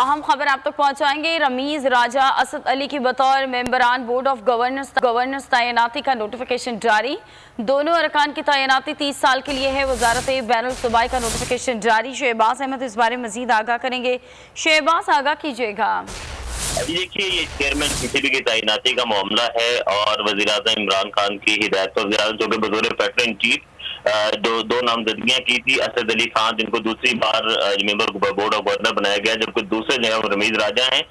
अहम खबर आप तक पहुंचाएंगे। रमीज राजा असद अली की बतौर मेंबरान बोर्ड ऑफ गवर्नर्स तैनाती का नोटिफिकेशन जारी। दोनों अरकान की तैनाती 30 साल के लिए है। वजारत बैनुल सूबाई का नोटिफिकेशन जारी। शहबाज अहमद इस बारे में मजीद आगाह करेंगे। शहबाज, आगाह कीजिएगा। अभी देखिए, ये चेयरमैन पीसीबी की तैनाती का मामला है और वज़ीर-ए-आज़म इमरान खान की हिदायत पर वज़ीर-ए-आज़म जो कि बतौर पैटर्न चीफ दो नामजदगियां की थी। असद अली खान जिनको दूसरी बार मेंबर बोर्ड ऑफ गवर्नर बनाया गया, जबकि दूसरे जो है रमीज राजा हैं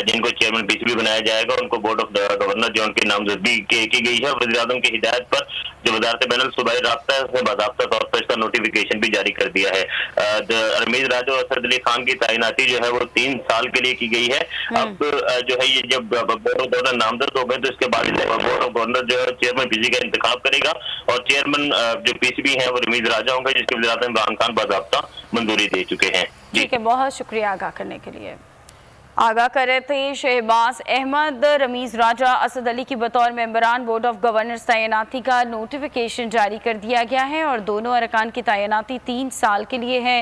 जिनको चेयरमैन पीसीबी बनाया जाएगा। उनको बोर्ड ऑफ गवर्नर जो उनकी नामजदगी की गई है। वज़ीर-ए-आज़म की हिदायत पर जो वज़ारत बैनुल सूबाई राब्ता से बाज़ाब्ता तौर पर इसका नोटिफिकेशन भी जारी कर दिया है। रमीज राजा और असद अली खान की तैनाती जो है वो 3 साल के लिए की गई है। अब जो है ये जब बोर्ड ऑफ गवर्नर नामजद हो गए तो इसके बाद बोर्ड ऑफ गवर्नर जो है चेयरमैन पीसीबी का इंतखाब करेगा और चेयरमैन जो पीसीबी है वो रमीज राजा होंगे, जिसके वज़ीर इमरान खान बाज़ाब्ता मंजूरी दे चुके हैं। ठीक है, बहुत शुक्रिया आगाह करने के लिए। आगाह कर रहे थे शहबाज अहमद। रमीज राजा असद अली की बतौर मेंबरान बोर्ड ऑफ गवर्नर्स तैनाती का नोटिफिकेशन जारी कर दिया गया है और दोनों अरकान की तैनाती 3 साल के लिए है।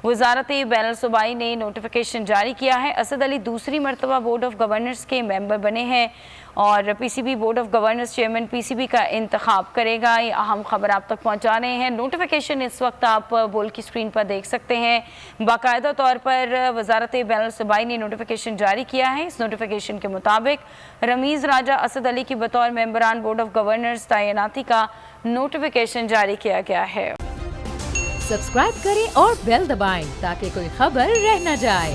वजारत बैनुल सूबाई ने नोटिफिकेशन जारी किया है। असद अली दूसरी मरतबा बोर्ड ऑफ गवर्नर्स के मेंबर बने हैं और PCB board of governors chairman PCB का इंतखाब करेगा। ये अहम खबर आप तक पहुंचा रहे हैं। नोटिफिकेशन इस वक्त आप बोल की स्क्रीन पर देख सकते हैं। बाकायदा तौर पर वजारत बैनुल सूबाई ने नोटिफिकेशन जारी किया है। इस नोटिफिकेशन के मुताबिक रमीज राजा असद अली की बतौर मेंबरान बोर्ड ऑफ गवर्नर्स तैनाती का नोटिफिकेशन जारी किया गया है। सब्सक्राइब करें और बेल दबाएं ताकि कोई खबर रह न जाए।